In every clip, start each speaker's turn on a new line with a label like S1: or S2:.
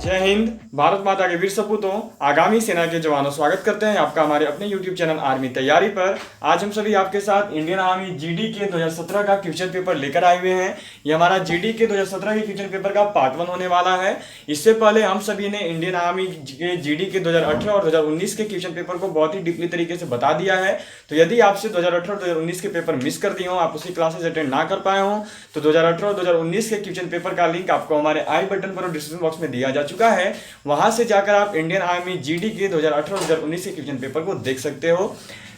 S1: जय हिंद। भारत माता के वीर सपूतों, आगामी सेना के जवानों, स्वागत करते हैं आपका हमारे अपने YouTube चैनल आर्मी तैयारी पर। आज हम सभी आपके साथ इंडियन आर्मी जीडी के 2017 का क्वेश्चन पेपर लेकर आए हुए हैं। ये हमारा जीडी के 2017 के क्वेश्चन पेपर का पार्ट 1 होने वाला है। इससे पहले हम सभी ने इंडियन आर्मी के जीडी के 2018 और 2019 के क्वेश्चन पेपर को बहुत ही डीपली तरीके से बता दिया है। तो यदि आपसे 2018 और 2019 के पेपर मिस कर दिए हो, आप उसकी क्लासेस अटेंड ना कर पाए हो, तो 2018 और 2019 के क्वेश्चन पेपर का लिंक आपको हमारे आई बटन पर और डिस्क्रिप्शन बॉक्स में दिया जा चुका है। वहां से जाकर आप इंडियन आर्मी जीडी के 2018 और 2019 के क्वेश्चन पेपर को देख सकते हो।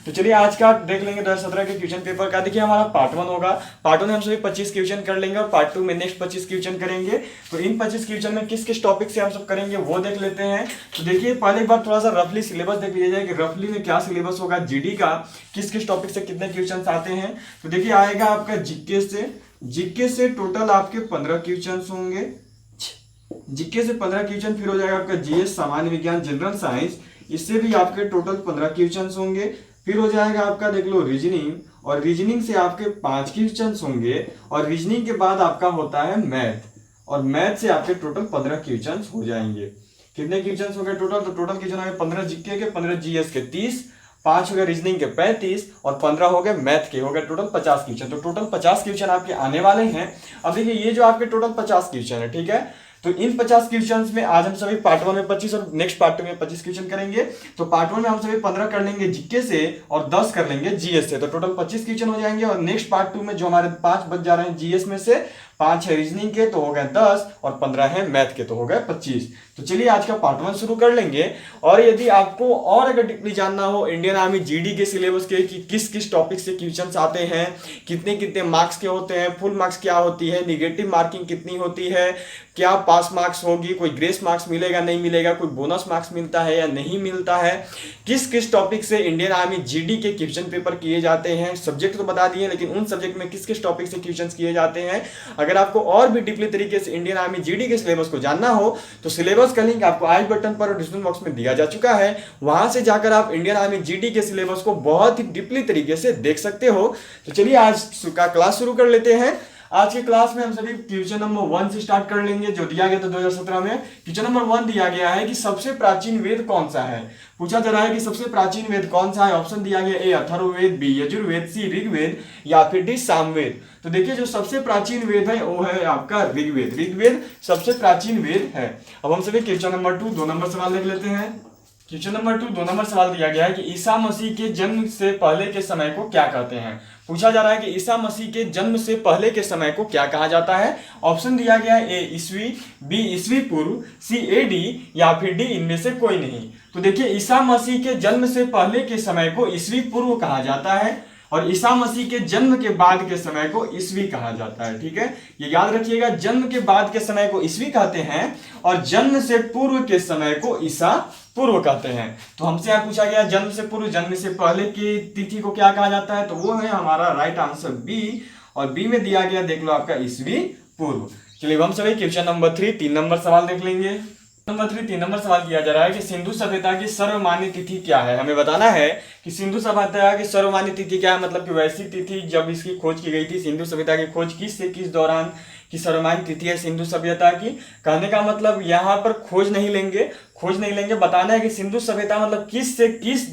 S1: तो चलिए आज का देख लेंगे 2017 के क्वेश्चन पेपर का। देखिए हमारा पार्ट 1 होगा। पार्ट 1 में हम सभी 25 क्वेश्चन कर लेंगे और पार्ट 2 में नेक्स्ट 25 क्वेश्चन करेंगे। तो इन 25 क्वेश्चन में किस किस टॉपिक से हम सब करेंगे वो देख लेते हैं। तो देखिए पहले एक बार थोड़ा सा रफली सिलेबस देख लीजिए जाए कि रफली में क्या सिलेबस होगा जीडी का, किस किस टॉपिक से कितने क्वेश्चन आते हैं। तो देखिए आएगा आपका जीके से टोटल आपके 15 क्वेश्चन होंगे। जीके से 15 क्वेश्चन, फिर हो जाएगा आपका जीएस सामान्य विज्ञान जनरल साइंस, इससे भी आपके टोटल 15 क्वेश्चन होंगे। फिर हो जाएगा आपका देख लो रीजनिंग, और रीजनिंग से आपके 5 क्वेश्चन होंगे। और रीजनिंग के बाद आपका होता है मैथ, और मैथ से आपके टोटल 15 क्वेश्चन हो जाएंगे। कितने क्वेश्चन हो गए टोटल? तो टोटल क्वेश्चन हो गए 15 जीके के, 15 जीएस के 30, 5 हो गए रीजनिंग के 35 और 15 हो गए मैथ के, हो गए टोटल 50 क्वेश्चन। तो टोटल 50 क्वेश्चन आपके आने वाले हैं। अब देखिए ये जो आपके टोटल 50 क्वेश्चन है, ठीक है, तो इन 50 क्वेश्चंस में आज हम सभी पार्ट 1 में 25 और नेक्स्ट पार्ट 2 में 25 क्वेश्चन करेंगे। तो पार्ट 1 में हम सभी 15 कर लेंगे जीके से और 10 कर लेंगे जीएस से, तो टोटल 25 क्वेश्चन हो जाएंगे। और नेक्स्ट पार्ट 2 में जो हमारे 5 बच जा रहे हैं जीएस में से, 5 है रीजनिंग के तो हो गए 10 और 15 है मैथ के तो हो गए 25। तो चलिए आज का पार्ट 1 शुरू कर लेंगे। और यदि आपको और अगर डीपली जानना हो इंडियन आर्मी जीडी के सिलेबस के कि किस किस टॉपिक से क्वेश्चन आते हैं, कितने कितने मार्क्स के होते हैं, फुल मार्क्स क्या होती है, निगेटिव मार्किंग कितनी होती है, क्या पास मार्क्स होगी, कोई ग्रेस मार्क्स मिलेगा नहीं मिलेगा, कोई बोनस मार्क्स मिलता है या नहीं मिलता है, किस किस टॉपिक से इंडियन आर्मी जीडी के क्वेश्चन पेपर किए जाते हैं, सब्जेक्ट तो बता दिए लेकिन उन सब्जेक्ट में किस किस टॉपिक से क्वेश्चन किए जाते हैं। अगर आपको और भी डीपली तरीके से इंडियन आर्मी जीडी के सिलेबस को जानना हो तो सिलेबस का लिंक आपको आई बटन पर और डिस्क्रिप्शन बॉक्स में दिया जा चुका है। वहां से जाकर आप इंडियन आर्मी जीडी के सिलेबस को बहुत ही डीपली तरीके से देख सकते हो। तो चलिए आज का क्लास शुरू कर लेते हैं। आज के क्लास में हम सभी क्वेश्चन नंबर 1 से स्टार्ट कर लेंगे जो दिया गया था 2017 में। क्वेश्चन नंबर 1 दिया गया है कि सबसे प्राचीन वेद कौन सा है। पूछा जा रहा है कि सबसे प्राचीन वेद कौन सा है। ऑप्शन दिया गया ए अथर्ववेद, बी यजुर्वेद, सी ऋग्वेद या फिर डी सामवेद। तो देखिए जो सबसे प्राचीन वेद है वो है आपका ऋग्वेद। ऋग्वेद सबसे प्राचीन वेद है। अब हम सभी क्वेश्चन नंबर 2 2 नंबर सवाल देख लेते हैं। क्वेश्चन नंबर 2 2 नंबर सवाल दिया गया है कि ईसा मसीह के जन्म से पहले के समय को क्या कहते हैं। पूछा जा रहा है कि ईसा मसीह के जन्म से पहले के समय को क्या कहा जाता है। ऑप्शन दिया गया है ए ईस्वी, बी ईस्वी पूर्व, सी एडी या फिर डी इनमें से कोई नहीं। तो देखिए ईसा मसीह के जन्म से पहले के समय को ईस्वी पूर्व कहा जाता है और ईसा मसीह के जन्म के बाद के समय को ईस्वी कहा जाता है। ठीक है, ये याद रखिएगा, जन्म के बाद के समय को ईस्वी कहते हैं और जन्म से पूर्व के समय को ईसा पूर्व कहते हैं। तो हमसे यहाँ पूछा गया जन्म से पूर्व, जन्म से पहले की तिथि को क्या कहा जाता है, तो वो है हमारा राइट आंसर बी। और बी में दिया गया देख लो आपका ईस्वी पूर्व। चलिए हम सभी क्वेश्चन नंबर 3 3 नंबर सवाल देख लेंगे। नंबर 3 3 नंबर सवाल किया जा रहा है कि सिंधु सभ्यता की सर्वमान्य तिथि क्या है। हमें बताना है कि सिंधु सभ्यता की सर्वमान्य तिथि क्या है, मतलब कि वैसी तिथि जब इसकी खोज की गई थी। सिंधु सभ्यता की खोज किस से किस दौरान की सर्वमान्य तिथि है सिंधु सभ्यता की। कहने का मतलब यहाँ पर खोज नहीं लेंगे, बताना है कि सिंधु सभ्यता मतलब किस से किस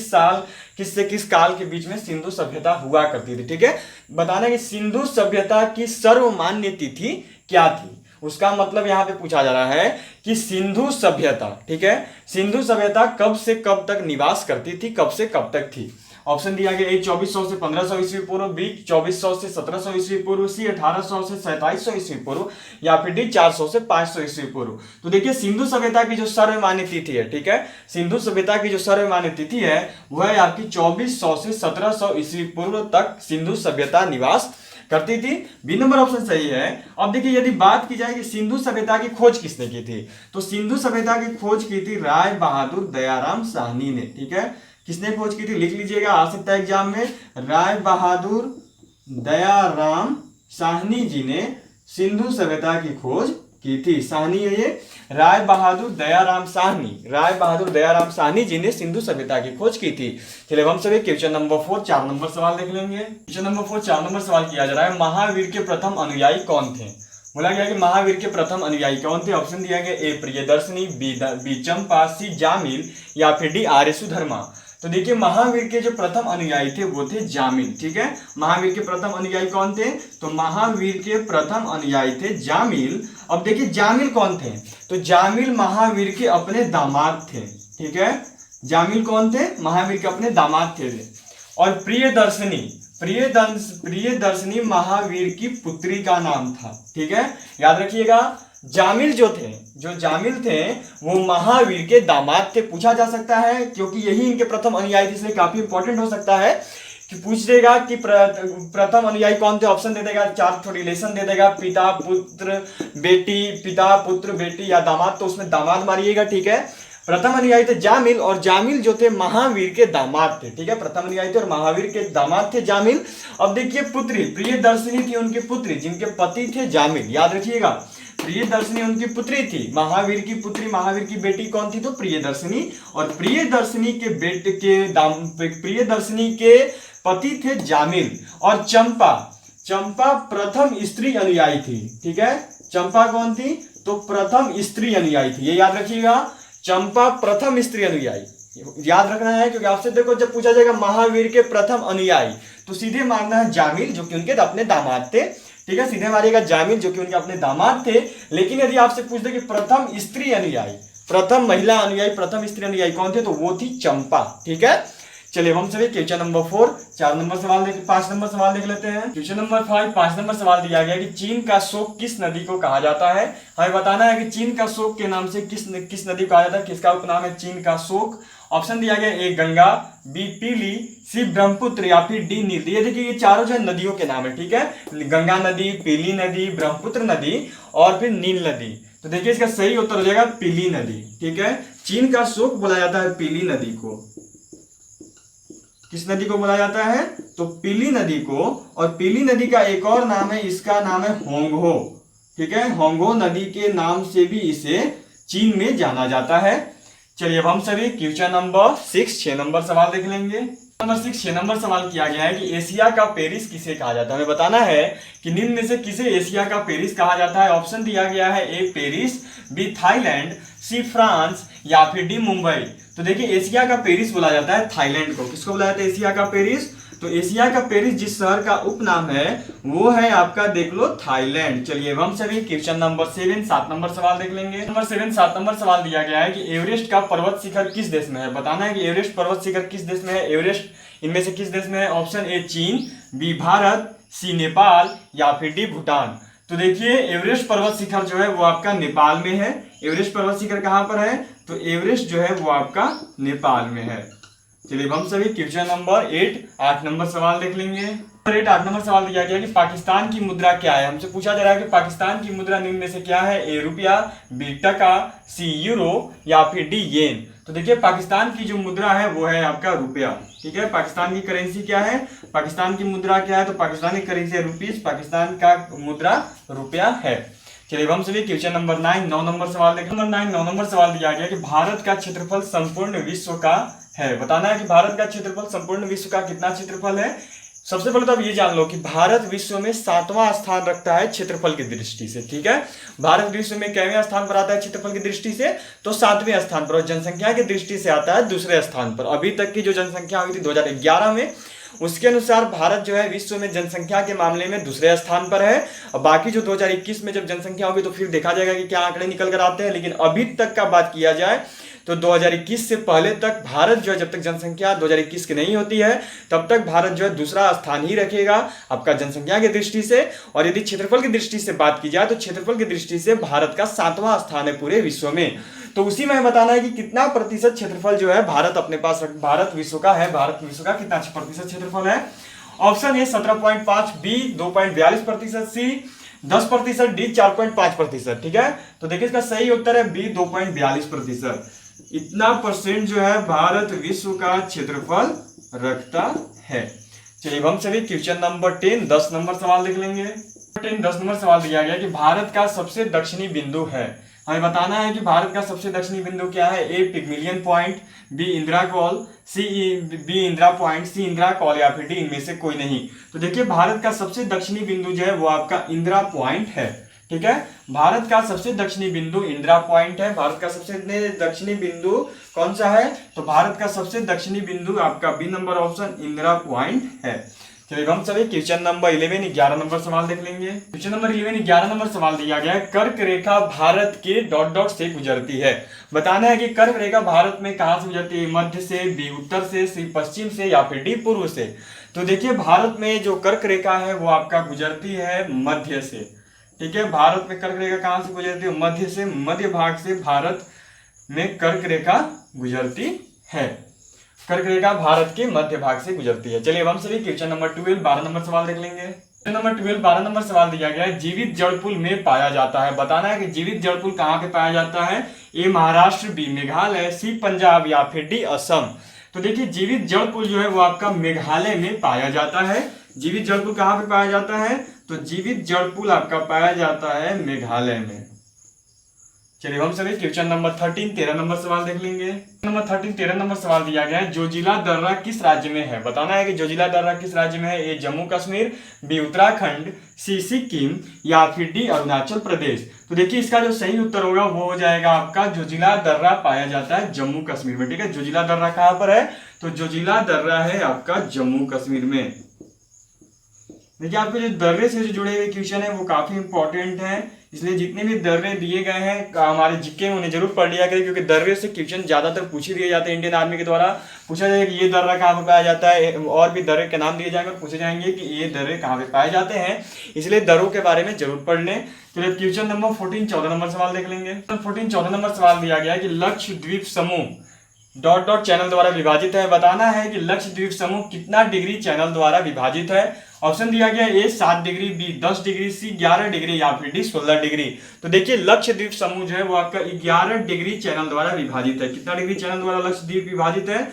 S1: साल, किस से किस काल के बीच में सिंधु सभ्यता हुआ करती थी। ठीक है, बताना है कि सिंधु सभ्यता की सर्वमान्य तिथि क्या थी। उसका मतलब यहाँ पे पूछा जा रहा है कि सिंधु सभ्यता, ठीक है, सिंधु सभ्यता कब से कब तक निवास करती थी, कब से कब तक थी। ऑप्शन दिया गया ए 2400 से 1500 ईस्वी पूर्व, बी 2400 से 1700 ईस्वी पूर्व, सी 1800 से 2700 ईस्वी पूर्व या फिर डी 400 से 500 ईस्वी पूर्व। तो देखिए सिंधु सभ्यता की जो सर्वमान्य तिथि है, ठीक है, सिंधु सभ्यता की जो सर्वमान्य तिथि है वह है आपकी 2400 से 1700 ईस्वी पूर्व तक सिंधु सभ्यता निवास करती थी। बी नंबर ऑप्शन सही है। अब देखिए यदि बात की जाए कि सिंधु सभ्यता की खोज किसने की थी, तो सिंधु सभ्यता की खोज की थी राय बहादुर दयाराम साहनी ने। ठीक है, किसने खोज की थी लिख लीजिएगा, आ सकता है एग्जाम में। राय बहादुर दयाराम साहनी जी ने सिंधु सभ्यता की खोज की थी। साहनी है ये, राय बहादुर दयाराम साहनी जी ने सिंधु सभ्यता की खोज की थी। चलिए हम सभी क्वेश्चन नंबर 4 4 नंबर सवाल देख लेंगे। क्वेश्चन नंबर 4 4 नंबर सवाल किया जा रहा है, महावीर के प्रथम अनुयायी कौन थे। बोला गया कि महावीर के प्रथम अनुयायी कौन थे? ऑप्शन दिया गया ए प्रियदर्शनी, बी चंपा, सी जामिल या फिर डी आर्य सुधर्मा। तो देखिए महावीर के जो प्रथम अनुयायी थे वो थे जामिल। ठीक है, महावीर के प्रथम अनुयायी कौन थे? तो महावीर के प्रथम अनुयायी थे जामिल। अब देखिए जामिल कौन थे? तो जामिल महावीर के अपने दामाद थे। ठीक है, जामिल कौन थे? महावीर के अपने दामाद थे। और प्रियदर्शनी महावीर की पुत्री का नाम था। ठीक है, याद रखिएगा जामिल जो थे वो महावीर के दामाद थे। पूछा जा सकता है क्योंकि यही इनके प्रथम अनुयायी थे, इसलिए काफी इंपॉर्टेंट हो सकता है कि पूछ देगा कि प्रथम अनुयायी कौन थे। ऑप्शन दे देगा, 4 तो रिलेशन दे देगा, पिता पुत्र बेटी या दामाद, तो उसमें दामाद मारिएगा। ठीक है, प्रथम अनुयायी थे जामिल और जामिल जो थे महावीर के दामाद थे। ठीक है, प्रथम अनुयायी थे और महावीर के दामाद थे जामिल। अब देखिए पुत्री प्रियदर्शनी थी उनकी पुत्री, जिनके पति थे जामिल। याद रखिएगा प्रियदर्शनी उनकी पुत्री थी, महावीर की पुत्री, महावीर की बेटी कौन थी? तो प्रियदर्शनी। और प्रियदर्शनी के पति थे जामिल। और चंपा प्रथम स्त्री अनुयायी थी। ठीक है, चंपा कौन थी? तो प्रथम स्त्री अनुयायी थी। ये याद रखिएगा, चंपा प्रथम स्त्री अनुयायी। याद रखना है क्योंकि आपसे देखो जब पूछा जाएगा महावीर के प्रथम अनुयायी तो सीधे मानना है जामिल जो कि उनके अपने दामाद थे। ठीक है, सीधे मारिएगा जामिल जो कि उनके अपने दामाद थे। लेकिन यदि आपसे पूछ दे कि प्रथम स्त्री अनुयायी, प्रथम महिला अनुयायी, प्रथम स्त्री अनुयायी कौन थे? तो वो थी चंपा। ठीक है, चलिए हम सभी क्वेश्चन नंबर 4 4 नंबर सवाल 5 नंबर सवाल देख लेते हैं। क्वेश्चन नंबर 5 5 नंबर सवाल दिया गया कि चीन का शोक किस नदी को कहा जाता है? हमें बताना है कि चीन का शोक के नाम से किस नदी को कहा जाता है, किसका उपनाम है चीन का शोक। ऑप्शन दिया गया ए गंगा, बी पीली, सी ब्रह्मपुत्र या फिर डी नील। ये देखिए ये चारों जो है नदियों के नाम है। ठीक है, गंगा नदी, पीली नदी, ब्रह्मपुत्र नदी और फिर नील नदी। तो देखिए इसका सही उत्तर हो जाएगा पीली नदी। ठीक है, चीन का शोक बोला जाता है पीली नदी को। किस नदी को बोला जाता है? तो पीली नदी को। और पीली नदी का एक और नाम है, इसका नाम है होंगहो। ठीक है, होंगहो नदी के नाम से भी इसे चीन में जाना जाता है। चलिए अब हम सभी क्वेश्चन नंबर 6 6 नंबर सवाल देख लेंगे। नंबर 6 6 नंबर सवाल किया गया है कि एशिया का पेरिस किसे कहा जाता है? हमें बताना है कि निम्न में से किसे एशिया का पेरिस कहा जाता है। ऑप्शन दिया गया है A Paris, B Thailand, C France या फिर डी मुंबई। तो देखिए एशिया का पेरिस बोला जाता है थाईलैंड को। किसको बोला जाता है एशिया का पेरिस? तो एशिया का पेरिस जिस शहर का उपनाम है वो है आपका देख लो थाईलैंड। चलिए हम सभी क्वेश्चन नंबर 7 7 नंबर सवाल देख लेंगे। नंबर 7 7 नंबर सवाल दिया गया है कि एवरेस्ट का पर्वत शिखर किस देश में है? बताना है कि एवरेस्ट पर्वत शिखर किस देश में है। एवरेस्ट इनमें से किस देश में है? ऑप्शन ए चीन, बी भारत, सी नेपाल या फिर डी भूटान। तो देखिए एवरेस्ट पर्वत शिखर जो है वो आपका नेपाल में है। एवरेस्ट पर्वत शिखर कहां पर है? तो एवरेस्ट जो है वो आपका नेपाल में है। चलिए हम सभी क्वेश्चन नंबर 8 8 नंबर सवाल देख लेंगे। 8 नंबर सवाल दिया गया कि पाकिस्तान की मुद्रा क्या है? हमसे पूछा जा रहा है कि पाकिस्तान की मुद्रा निम्न में से क्या है? ए रुपया, बी टका, सी यूरो या फिर डी येन। तो देखिए पाकिस्तान की जो मुद्रा है वो है आपका रुपया। ठीक है, पाकिस्तान की करेंसी क्या है? पाकिस्तान की मुद्रा क्या है? तो पाकिस्तानी करेंसी है रुपीस, पाकिस्तान का मुद्रा रुपया है। चलिए हम सभी क्वेश्चन नंबर 9 9 नंबर सवाल देखें। नंबर 9 9 नंबर सवाल दिया गया कि भारत का क्षेत्रफल संपूर्ण विश्व का है। बताना है कि भारत का क्षेत्रफल संपूर्ण विश्व का कितना क्षेत्रफल है। सबसे पहले तो आप ये जान लो कि भारत विश्व में 7वां स्थान रखता है क्षेत्रफल की दृष्टि से। ठीक है, भारत विश्व में कितवें स्थान पर आता है क्षेत्रफल की दृष्टि से? तो 7वें स्थान पर। और जनसंख्या की दृष्टि से आता है दूसरे स्थान पर। अभी तक की जो जनसंख्या हुई थी 2011 में, उसके अनुसार भारत जो है विश्व में जनसंख्या के मामले में दूसरे स्थान पर है। और बाकी जो 2021 में जब जनसंख्या होगी तो फिर देखा जाएगा कि क्या आंकड़े निकल कर आते हैं। लेकिन अभी तक का बात किया जाए तो 2021 से पहले तक भारत जो है, जब तक जनसंख्या 2021 की नहीं होती है तब तक भारत जो है दूसरा स्थान ही रखेगा आपका जनसंख्या की दृष्टि से। और यदि क्षेत्रफल की दृष्टि से बात की जाए तो क्षेत्रफल की दृष्टि से भारत का 7वां स्थान है पूरे विश्व में। तो उसी में बताना है कि कितना प्रतिशत क्षेत्रफल जो है भारत अपने पास भारत विश्व का है। भारत विश्व का कितना प्रतिशत क्षेत्रफल है? Option A 17.5, B 2.42%, C 10%, D 4.5%। ठीक है, तो देखिए इसका सही उत्तर है बी 2.42%। इतना परसेंट जो है भारत विश्व का क्षेत्रफल रखता है। चलिए हम सभी क्वेश्चन नंबर 10 10 नंबर सवाल देख लेंगे। 10 नंबर सवाल दिया गया कि भारत का सबसे दक्षिणी बिंदु है। हमें बताना है कि भारत का सबसे दक्षिणी बिंदु क्या है। A Pygmalion Point, B Indira Col, B Indira Point, C Indira Col या फिर डी इनमें से कोई नहीं। तो देखिए भारत का सबसे दक्षिणी बिंदु जो है वो आपका इंदिरा पॉइंट है। ठीक है। भारत का सबसे दक्षिणी बिंदु इंदिरा पॉइंट है। भारत का सबसे दक्षिणी बिंदु कौन सा है? तो भारत का सबसे दक्षिणी बिंदु आपका B number option Indira Point है। चलिए हम सभी क्वेश्चन नंबर 11 11 नंबर सवाल देख लेंगे। क्वेश्चन नंबर 11 11 नंबर सवाल दिया गया है, कर्क रेखा भारत के डॉट डॉट से गुजरती है। बताना है कि कर्क रेखा भारत में कहां से गुजरती है? मध्य से, बी उत्तर से, सी पश्चिम से या फिर डी पूर्व से। तो देखिए भारत में जो कर्क रेखा है वो आपका गुजरती है मध्य से। ठीक है, भारत में कर्क रेखा कहां से गुजरती है? मध्य से, मध्य भाग से भारत में कर्क रेखा गुजरती है। कर्क रेखा भारत के मध्य भाग से गुजरती है। चलिए हम सभी क्वेश्चन नंबर 12 12 नंबर सवाल देख लेंगे। क्वेश्चन नंबर 12 12 नंबर सवाल दिया गया है, जीवित जड़पुल में पाया जाता है। बताना है कि जीवित जड़पुल कहाँ पे पाया जाता है? ए महाराष्ट्र, बी मेघालय, सी पंजाब या फिर डी असम। तो देखिए जीवित जड़पुल जो है वो आपका मेघालय में पाया जाता है। जीवित जड़पुल कहाँ पे पाया जाता है? तो जीवित जड़पुल आपका पाया जाता है मेघालय में। चलिए हम सभी क्वेश्चन नंबर 13 13 नंबर सवाल देख लेंगे। नंबर 13 13 नंबर सवाल दिया गया है, जोजिला दर्रा किस राज्य में है? बताना है कि जोजिला दर्रा किस राज्य में है? ए जम्मू कश्मीर, बी उत्तराखंड, सी सिक्किम या फिर डी अरुणाचल प्रदेश। तो देखिए इसका जो सही उत्तर होगा वो हो जाएगा आपका जोजिला दर्रा पाया जाता है जम्मू कश्मीर में। ठीक है, जोजिला दर्रा कहाँ पर है? तो जोजिला दर्रा है आपका जम्मू कश्मीर में। देखिए आपके जो दर्रे से जो जुड़े हुए क्वेश्चन है वो काफी इंपॉर्टेंट है, इसलिए जितने भी दर्रे दिए गए हैं हमारे जीके में उन्हें जरूर पढ़ लिया करें, क्योंकि दर्रे से क्वेश्चन ज्यादातर पूछ ही दिए जाते हैं। इंडियन आर्मी के द्वारा पूछा जाएगा कि ये दर्रा कहाँ पे पाया जाता है, और भी दर्रे के नाम दिए जाएंगे और पूछे जाएंगे कि ये दर्रे कहाँ पे पाए जाते हैं, इसलिए दर्रों के बारे में जरूर पढ़ लें। चलिए क्वेश्चन नंबर 14 14 नंबर सवाल देख लेंगे। 14 14 नंबर सवाल दिया गया है कि लक्षद्वीप समूह डॉट डॉट चैनल द्वारा विभाजित है। बताना है कि लक्षद्वीप समूह कितना डिग्री चैनल द्वारा विभाजित है। ऑप्शन दिया गया ए 7 डिग्री, बी 10 डिग्री, सी 11 डिग्री या फिर डी 16 डिग्री। तो देखिए लक्षद्वीप समूह जो है वो आपका 11 डिग्री चैनल द्वारा विभाजित है। कितना डिग्री चैनल द्वारा लक्षद्वीप विभाजित है?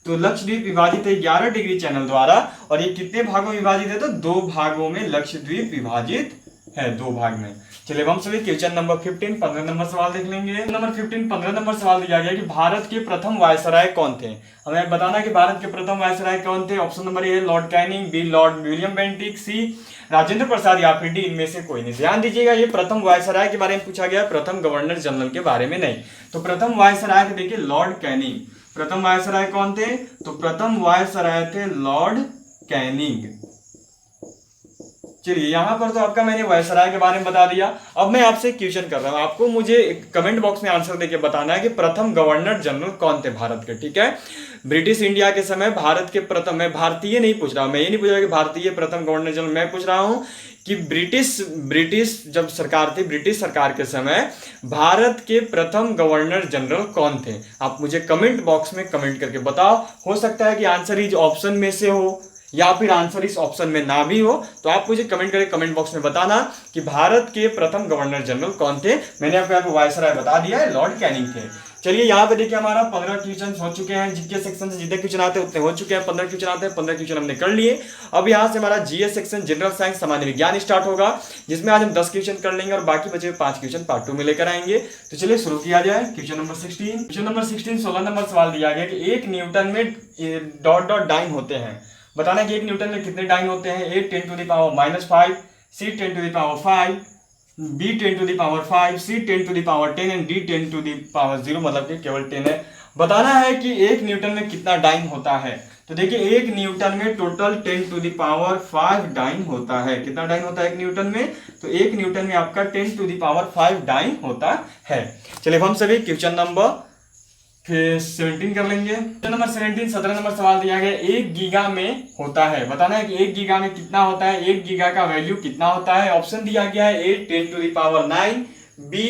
S1: तो लक्षद्वीप विभाजित है 11 डिग्री चैनल द्वारा। और ये कितने भागों में विभाजित है? तो 2 भागों में लक्षद्वीप विभाजित है, 2 भाग में। चलिए हम सभी क्वेश्चन नंबर 15 15 नंबर सवाल देख लेंगे। नंबर 15 15 नंबर सवाल दिया गया कि भारत के प्रथम वायसराय कौन थे? हमें बताना है कि भारत के प्रथम वायसराय कौन थे। Option number A Lord Canning, B Lord William Bentinck, C Rajendra Prasad या फिर डी इनमें से कोई नहीं। ध्यान दीजिएगा ये प्रथम वायसराय के बारे में पूछा गया, प्रथम गवर्नर जनरल के बारे में नहीं। तो प्रथम वायसराय थे देखिए लॉर्ड कैनिंग। प्रथम वायसराय कौन थे? तो प्रथम वायसराय थे लॉर्ड कैनिंग। चलिए यहाँ पर तो आपका मैंने वायसराय के बारे में बता दिया। अब मैं आपसे क्वेश्चन कर रहा हूँ, आपको मुझे कमेंट बॉक्स में आंसर देके बताना है कि प्रथम गवर्नर जनरल कौन थे भारत के। ठीक है, ब्रिटिश इंडिया के समय भारत के प्रथम, मैं भारतीय नहीं पूछ रहा हूँ, मैं ये नहीं पूछ रहा कि भारतीय प्रथम गवर्नर जनरल, मैं पूछ रहा हूँ कि ब्रिटिश जब सरकार थी, ब्रिटिश सरकार के समय भारत के प्रथम गवर्नर जनरल कौन थे? आप मुझे कमेंट बॉक्स में कमेंट करके बताओ। हो सकता है कि आंसर इस ऑप्शन में से हो या फिर आंसर इस ऑप्शन में ना भी हो, तो आप मुझे कमेंट करके कमेंट बॉक्स में बताना कि भारत के प्रथम गवर्नर जनरल कौन थे। मैंने आपको यहाँ पे वायसराय बता दिया है, लॉर्ड कैनिंग थे। चलिए यहाँ पे देखिए हमारा 15 क्वेश्चन हो चुके हैं। जीके सेक्शन से जितने क्वेश्चन आते हैं उतने हो चुके हैं। 15 क्वेश्चन आते हैं, 15 क्वेश्चन हमने कर लिए। अब यहाँ से हमारा जीएस सेक्शन जनरल साइंस सामान्य विज्ञान स्टार्ट होगा, जिसमें आज हम 10 क्वेश्चन कर लेंगे और बाकी बचे 5 क्वेश्चन पार्ट 2 में लेकर आएंगे। तो चलिए शुरू किया जाए। Question number 16। Question number 16 16 number सवाल दिया गया कि 1 न्यूटन में डॉट डॉट डाइन होते हैं। बताना है कि 1 न्यूटन में कितने डाइन होते हैं? A 10 to the power -5, C 10 to the power 5, B 10 to the power 5, C 10 to the power 10 and D 10 to the power 0, मतलब कि केवल 10 है। बताना है कि 1 न्यूटन में कितना डाइन होता है। तो देखिए 1 न्यूटन में total 10 to the power 5 dyne होता है। कितना डाइन होता है 1 न्यूटन में? तो 1 न्यूटन में आपका 10 टू द पावर 5 डाइन होता है। चलिए हम सभी क्वेश्चन नंबर 17 कर लेंगे। क्वेश्चन नंबर 17 17 नंबर सवाल दिया गया 1 गीगा में होता है। बताना है कि 1 गीगा में कितना होता है, 1 गीगा का वैल्यू कितना होता है। ऑप्शन दिया गया है A 10 to the power 9, B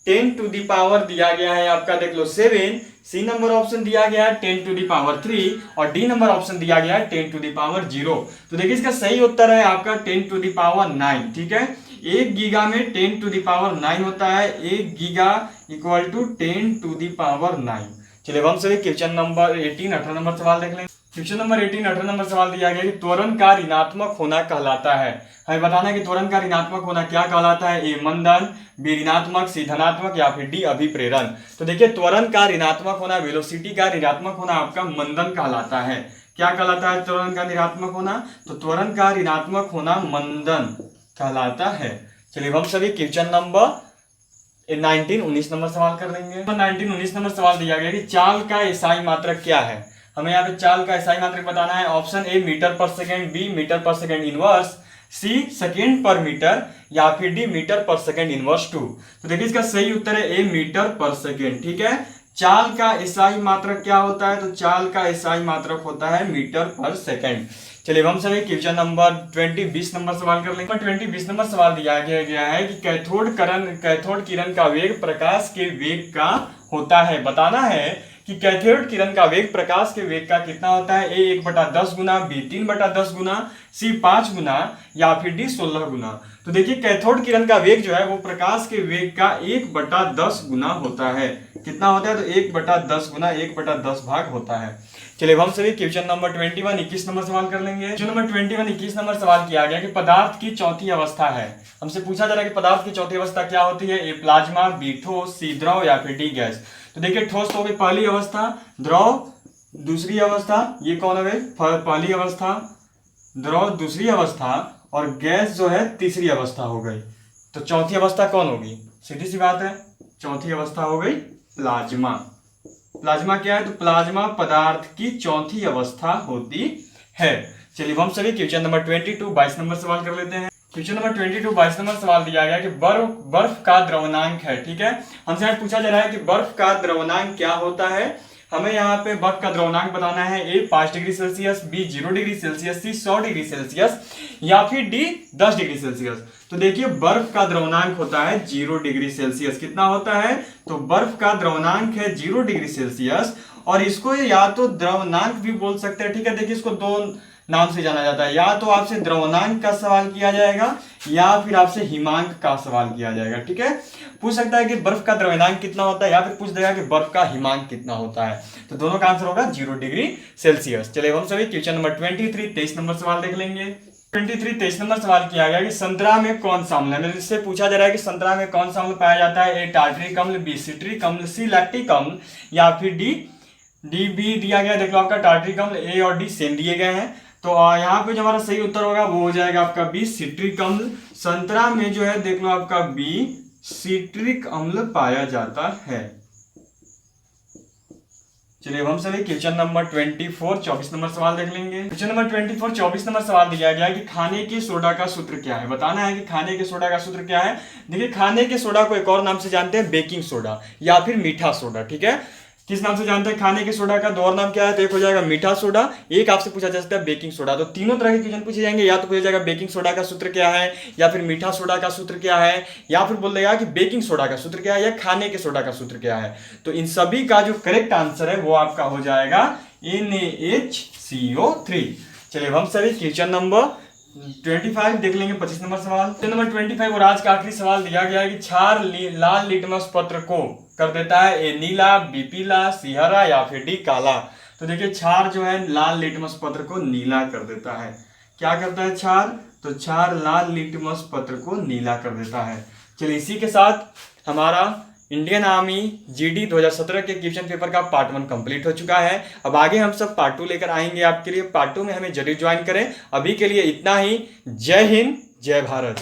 S1: 10 to the power दिया गया है आपका देख लो 7, सी नंबर ऑप्शन दिया गया है 10 टू द पावर 3 और डी नंबर ऑप्शन दिया गया है 10 टू द पावर 0। तो देखिए इसका सही उत्तर है आपका 10 टू द पावर 9। ठीक है, 1 गीगा में 10 टू द पावर 9 होता है। 1 giga equal to 10 to the power 9। चलिए हम सभी क्वेश्चन नंबर 18 18 नंबर सवाल देख लेंगे। क्वेश्चन नंबर 18 18 नंबर सवाल दिया गया कि त्वरण का ऋणात्मक होना कहलाता है। हमें बताना है कि त्वरण का ऋणात्मक होना क्या कहलाता है। ए मंदन, बी ऋणात्मक, सी धनात्मक या फिर डी अभिप्रेरण। तो देखिए त्वरण का ऋणात्मक होना, वेलोसिटी का ऋणात्मक होना आपका मंदन कहलाता है। क्या कहलाता है त्वरण का ऋणात्मक होना? तो त्वरण का ऋणात्मक होना मंदन कहलाता है। चलिए हम सभी क्वेश्चन नंबर 19 नंबर सवाल कर लेंगे। 19 नंबर सवाल दिया गया कि चाल का एसआई मात्रक क्या है। हमें यहाँ पे चाल का एसआई मात्रक बताना है। ऑप्शन ए मीटर पर सेकेंड, बी मीटर पर सेकेंड इनवर्स, सी सेकेंड पर मीटर, या फिर डी मीटर पर सेकेंड इनवर्स 2। तो देखिए इसका सही उत्तर है ए मीटर पर सेकेंड। ठीक है, चाल का एसआई मात्रक क्या होता है, तो चाल का एसआई मात्रक होता है मीटर पर सेकेंड। चलिए हम सभी क्वेश्चन नंबर 20 नंबर सवाल कर लेंगे। 20 नंबर सवाल दिया गया है कि कैथोड किरण का वेग प्रकाश के वेग का होता है। बताना है कि कैथोड किरण का वेग प्रकाश के वेग का कितना होता है। ए 1/10 गुना, बी 3/10 गुना, सी 5 गुना, या फिर डी 16 गुना। तो देखिए कैथोड किरण का वेग जो है वो प्रकाश के वेग का 1/10 गुना होता है। कितना होता है, तो 1/10 गुना 1/10 भाग होता है। चलिए हम सभी क्वेश्चन नंबर 21 नंबर सवाल कर लेंगे। क्वेश्चन नंबर 21 नंबर सवाल किया गया कि पदार्थ की चौथी अवस्था है। हमसे पूछा जा रहा है कि पदार्थ की चौथी अवस्था क्या होती है। ए प्लाज्मा, बी ठोस, सी द्रव, या फिर डी गैस। तो देखिए ठोस तो हो गई पहली अवस्था, द्रव दूसरी अवस्था, ये कौन है पहली अवस्था, द्रव दूसरी अवस्था, और गैस जो है तीसरी अवस्था हो गई। तो चौथी अवस्था कौन होगी, सीधी सी बात है, चौथी अवस्था हो गई प्लाज्मा। प्लाज्मा क्या है, तो प्लाज्मा पदार्थ की चौथी अवस्था होती है। चलिए हम सभी क्वेश्चन नंबर 22 नंबर सवाल कर लेते हैं। क्वेश्चन नंबर 22 नंबर सवाल दिया गया कि बर्फ का द्रवनांक है। ठीक है, हमसे यहाँ पूछा जा रहा है कि बर्फ का द्रवनांक क्या होता है। हमें यहाँ पे बर्फ का द्रवनांक बताना है। A 5 degree Celsius, B 0 degree Celsius, C 100 degree Celsius, या फिर डी 10 डिग्री सेल्सियस। तो देखिए बर्फ का द्रवनांक होता है 0 डिग्री सेल्सियस। कितना होता है, तो बर्फ का द्रवनांक है 0 डिग्री सेल्सियस, और इसको या तो द्रवनांक भी बोल सकते हैं। ठीक है, देखिए इसको दो नाम से जाना जाता है। या तो आपसे द्रवनांक का सवाल किया जाएगा, या फिर आपसे हिमांक का सवाल किया जाएगा। ठीक है, पूछ सकता है कि बर्फ का द्रव्यनांक कितना होता है, या फिर पूछ देगा कि बर्फ का हिमांक कितना होता है। तो दोनों का आंसर होगा 0 डिग्री सेल्सियस। चलिए हम सभी क्वेश्चन नंबर 23 नंबर सवाल देख लेंगे। 23 नंबर सवाल किया गया कि संतरा में कौन सा अम्ल है। इससे पूछा जा रहा है कि संतरा में कौन सा अम्ल पाया जाता है। ए टार्टरिक अम्ल, बी सिट्रिक अम्ल, सी लैक्टिक अम्ल, या फिर डी बी दिया गया। देख लो आपका टार्टरिक अम्ल, ए और डी सेम दिए गए हैं। तो यहाँ पे जो हमारा सही उत्तर होगा वो हो जाएगा आपका बी सिट्रिक अम्ल। संतरा में जो है देख लो आपका बी सिट्रिक अम्ल पाया जाता है। चलिए हम सभी क्वेश्चन नंबर 24 नंबर सवाल देख लेंगे। क्वेश्चन नंबर 24 नंबर सवाल दिया गया कि खाने के सोडा का सूत्र क्या है। बताना है कि खाने के सोडा का सूत्र क्या है। देखिए खाने के सोडा को एक और नाम से जानते हैं बेकिंग सोडा, या फिर मीठा सोडा। ठीक है, किस नाम से जानते हैं खाने के सोडा का, दो और नाम क्या है, तो एक हो जाएगा मीठा सोडा, एक आपसे पूछा जा सकता है बेकिंग सोडा। तो तीनों तरह के क्वेश्चन पूछे जाएंगे। या तो पूछा जाएगा बेकिंग सोडा का सूत्र क्या है, या फिर मीठा सोडा का सूत्र क्या है, या फिर बोल देगा कि बेकिंग सोडा का सूत्र क्या है, या खाने के सोडा का सूत्र क्या है। तो इन सभी का जो करेक्ट आंसर है वो आपका हो जाएगा NaHCO3। चलिए हम सभी क्वेश्चन नंबर 25 देख लेंगे। 25 नंबर सवाल। क्वेश्चन नंबर 25 और आज का आखिरी सवाल दिया गया है कि क्षार लाल लिटमस पत्र को कर देता है। ए नीला, बी पीला, सी हरा, या फिर डी काला। तो देखिए क्षार जो है लाल लिटमस पत्र को नीला कर देता है। क्या करता है क्षार, तो क्षार लाल लिटमस पत्र को नीला कर देता है। चलिए इसी के साथ हमारा इंडियन आर्मी जीडी 2017 के क्वेश्चन पेपर का पार्ट 1 कंप्लीट हो चुका है। अब आगे हम सब पार्ट 2 लेकर आएंगे आपके लिए। पार्ट 2 में हमें जरूर ज्वाइन करें। अभी के लिए इतना ही। जय हिंद, जय भारत।